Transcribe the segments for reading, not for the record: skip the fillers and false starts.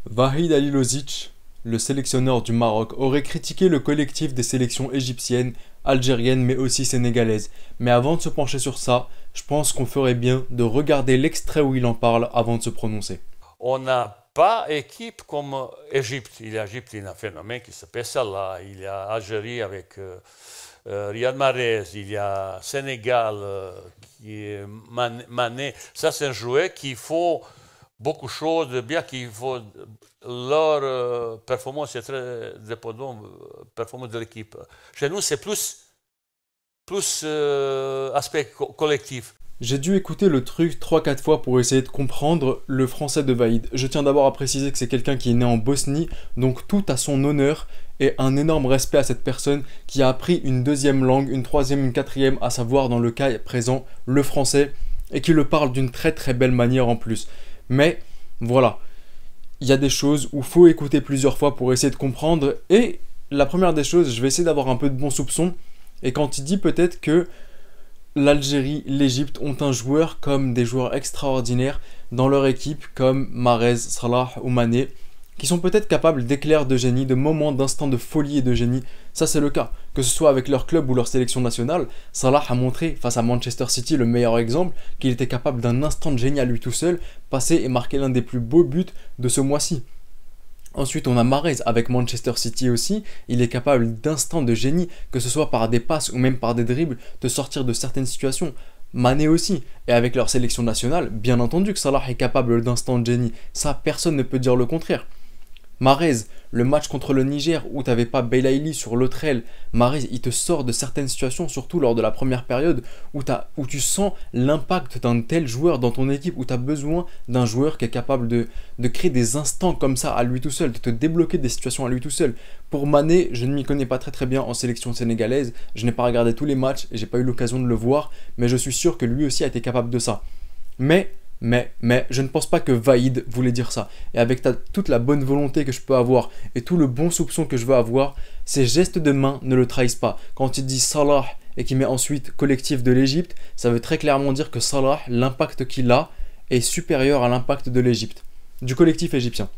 Vahid Halilovic, le sélectionneur du Maroc, aurait critiqué le collectif des sélections égyptiennes, algériennes mais aussi sénégalaises. Mais avant de se pencher sur ça, je pense qu'on ferait bien de regarder l'extrait où il en parle avant de se prononcer. On n'a pas équipe comme Égypte. Il y a Égypte, il y a un phénomène qui s'appelle Salah. Il y a Algérie avec Riyad Mahrez. Il y a Sénégal qui est Mané. Ça, c'est un joueur qui faut beaucoup de choses, bien qu'il faut leur performance est très dépendante performance de l'équipe. Chez nous, c'est plus aspect collectif. J'ai dû écouter le truc 3-4 fois pour essayer de comprendre le français de Vahid. Je tiens d'abord à préciser que c'est quelqu'un qui est né en Bosnie, donc tout à son honneur et un énorme respect à cette personne qui a appris une deuxième langue, une troisième, une quatrième, à savoir dans le cas présent le français, et qui le parle d'une très très belle manière en plus. Mais voilà, il y a des choses où il faut écouter plusieurs fois pour essayer de comprendre, et la première des choses, je vais essayer d'avoir un peu de bon soupçon, et quand il dit peut-être que l'Algérie, l'Égypte ont un joueur comme des joueurs extraordinaires dans leur équipe comme Mahrez, Salah ou Mané qui sont peut-être capables d'éclairs de génie, de moments d'instants de folie et de génie. Ça c'est le cas, que ce soit avec leur club ou leur sélection nationale. Salah a montré face à Manchester City le meilleur exemple qu'il était capable d'un instant de génie à lui tout seul, passer et marquer l'un des plus beaux buts de ce mois-ci. Ensuite, on a Mahrez avec Manchester City aussi. Il est capable d'instants de génie, que ce soit par des passes ou même par des dribbles, de sortir de certaines situations. Mané aussi. Et avec leur sélection nationale, bien entendu que Salah est capable d'instants de génie. Ça, personne ne peut dire le contraire. Mahrez, le match contre le Niger où tu n'avais pas Belaïli sur l'autre aile, Mahrez, il te sort de certaines situations, surtout lors de la première période, où tu sens l'impact d'un tel joueur dans ton équipe, où tu as besoin d'un joueur qui est capable de créer des instants comme ça à lui tout seul, de te débloquer des situations à lui tout seul. Pour Mané, je ne m'y connais pas très très bien en sélection sénégalaise, je n'ai pas regardé tous les matchs et j'ai pas eu l'occasion de le voir, mais je suis sûr que lui aussi a été capable de ça. Mais je ne pense pas que Vahid voulait dire ça. Et avec toute la bonne volonté que je peux avoir et tout le bon soupçon que je veux avoir, ces gestes de main ne le trahissent pas. Quand il dit Salah et qu'il met ensuite collectif de l'Égypte, ça veut très clairement dire que Salah, l'impact qu'il a est supérieur à l'impact de l'Égypte, du collectif égyptien.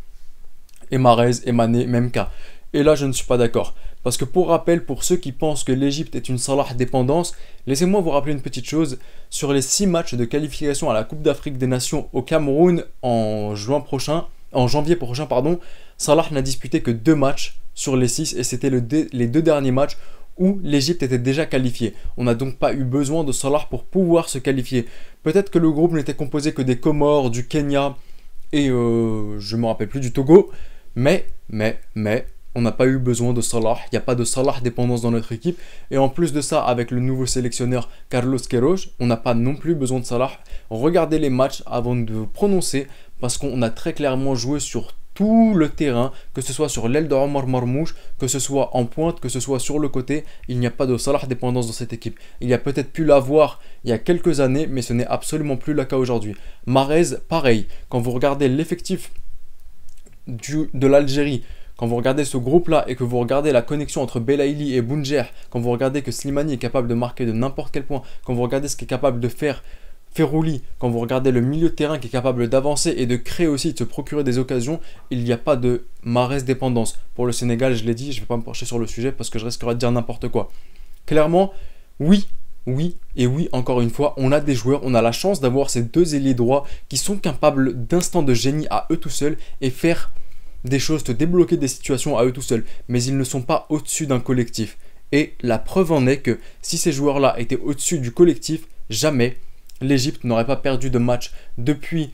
Et Mahrez et Mané, même cas. Et là, je ne suis pas d'accord. Parce que pour rappel, pour ceux qui pensent que l'Égypte est une Salah dépendance, laissez-moi vous rappeler une petite chose. Sur les 6 matchs de qualification à la Coupe d'Afrique des Nations au Cameroun en janvier prochain, Salah n'a disputé que 2 matchs sur les 6 et c'était les 2 derniers matchs où l'Égypte était déjà qualifiée. On n'a donc pas eu besoin de Salah pour pouvoir se qualifier. Peut-être que le groupe n'était composé que des Comores, du Kenya et je ne me rappelle plus du Togo, mais on n'a pas eu besoin de Salah, il n'y a pas de Salah dépendance dans notre équipe. Et en plus de ça, avec le nouveau sélectionneur Carlos Queiroz, on n'a pas non plus besoin de Salah. Regardez les matchs avant de vous prononcer, parce qu'on a très clairement joué sur tout le terrain, que ce soit sur l'aile de Omar Marmouche, que ce soit en pointe, que ce soit sur le côté. Il n'y a pas de Salah dépendance dans cette équipe. Il y a peut-être pu l'avoir il y a quelques années, mais ce n'est absolument plus le cas aujourd'hui. Mahrez, pareil. Quand vous regardez l'effectif de l'Algérie, quand vous regardez ce groupe-là et que vous regardez la connexion entre Belaïli et Bounger, quand vous regardez que Slimani est capable de marquer de n'importe quel point, quand vous regardez ce qu'est capable de faire Ferrouli, quand vous regardez le milieu de terrain qui est capable d'avancer et de créer aussi, de se procurer des occasions, il n'y a pas de Mahrez dépendance. Pour le Sénégal, je l'ai dit, je ne vais pas me pencher sur le sujet parce que je risquerais de dire n'importe quoi. Clairement, oui, encore une fois, on a des joueurs, on a la chance d'avoir ces 2 ailiers droits qui sont capables d'instants de génie à eux tout seuls et faire des choses, te débloquer des situations à eux tout seuls, mais ils ne sont pas au-dessus d'un collectif. Et la preuve en est que si ces joueurs-là étaient au-dessus du collectif, jamais l'Égypte n'aurait pas perdu de match depuis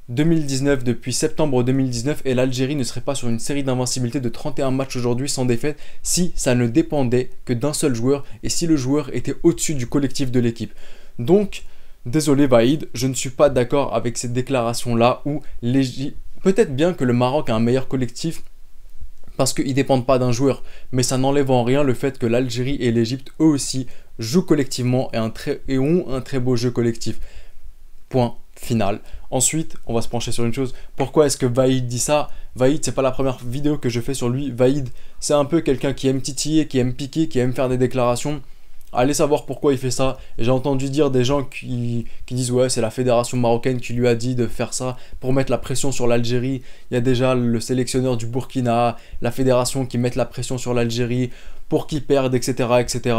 2019, depuis septembre 2019, et l'Algérie ne serait pas sur une série d'invincibilité de 31 matchs aujourd'hui sans défaite si ça ne dépendait que d'un seul joueur et si le joueur était au-dessus du collectif de l'équipe. Donc, désolé Vahid, je ne suis pas d'accord avec cette déclaration-là où l'Égypte... Peut-être bien que le Maroc a un meilleur collectif parce qu'ils ne dépendent pas d'un joueur, mais ça n'enlève en rien le fait que l'Algérie et l'Égypte, eux aussi, jouent collectivement et ont un très beau jeu collectif. Point final. Ensuite, on va se pencher sur une chose. Pourquoi est-ce que Vahid dit ça? Vahid, c'est pas la première vidéo que je fais sur lui. Vahid, c'est un peu quelqu'un qui aime titiller, qui aime piquer, qui aime faire des déclarations. Allez savoir pourquoi il fait ça. Et j'ai entendu dire des gens qui disent ouais, c'est la fédération marocaine qui lui a dit de faire ça pour mettre la pression sur l'Algérie. Il y a déjà le sélectionneur du Burkina, la fédération qui mettent la pression sur l'Algérie pour qu'ils perdent, etc., etc.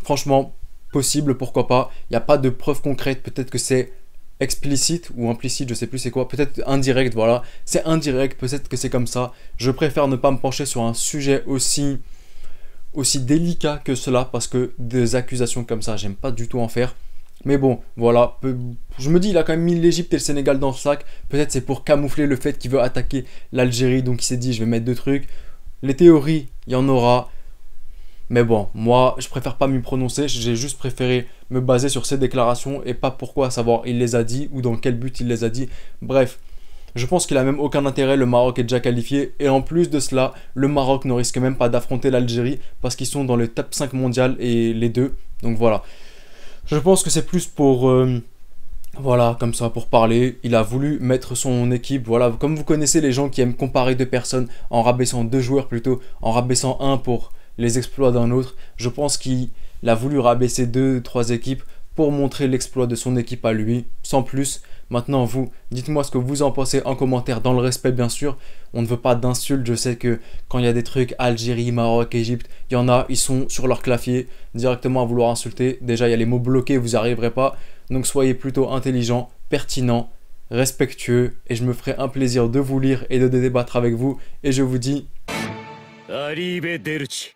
Franchement, possible, pourquoi pas. Il n'y a pas de preuves concrètes. Peut-être que c'est explicite ou implicite, je sais plus c'est quoi. Peut-être indirect, voilà. C'est indirect, peut-être que c'est comme ça. Je préfère ne pas me pencher sur un sujet aussi délicat que cela parce que des accusations comme ça, j'aime pas du tout en faire. Mais bon, voilà, je me dis, il a quand même mis l'Égypte et le Sénégal dans le sac. Peut-être c'est pour camoufler le fait qu'il veut attaquer l'Algérie, donc il s'est dit, je vais mettre deux trucs. Les théories, il y en aura. Mais bon, moi, je préfère pas m'y prononcer. J'ai juste préféré me baser sur ses déclarations et pas pourquoi savoir il les a dit ou dans quel but il les a dit. Bref, je pense qu'il a même aucun intérêt, le Maroc est déjà qualifié. Et en plus de cela, le Maroc ne risque même pas d'affronter l'Algérie parce qu'ils sont dans le top 5 mondial et les deux. Donc voilà. Je pense que c'est plus pour... voilà, comme ça, pour parler. Il a voulu mettre son équipe. Voilà, comme vous connaissez les gens qui aiment comparer deux personnes en rabaissant deux joueurs plutôt, en rabaissant un pour les exploits d'un autre. Je pense qu'il a voulu rabaisser deux, trois équipes pour montrer l'exploit de son équipe à lui, sans plus. Maintenant, vous, dites-moi ce que vous en pensez en commentaire, dans le respect bien sûr. On ne veut pas d'insultes, je sais que quand il y a des trucs Algérie, Maroc, Égypte, il y en a, ils sont sur leur clavier directement à vouloir insulter. Déjà, il y a les mots bloqués, vous n'y arriverez pas. Donc soyez plutôt intelligent, pertinent, respectueux, et je me ferai un plaisir de vous lire et de débattre avec vous. Et je vous dis... Arrivederci.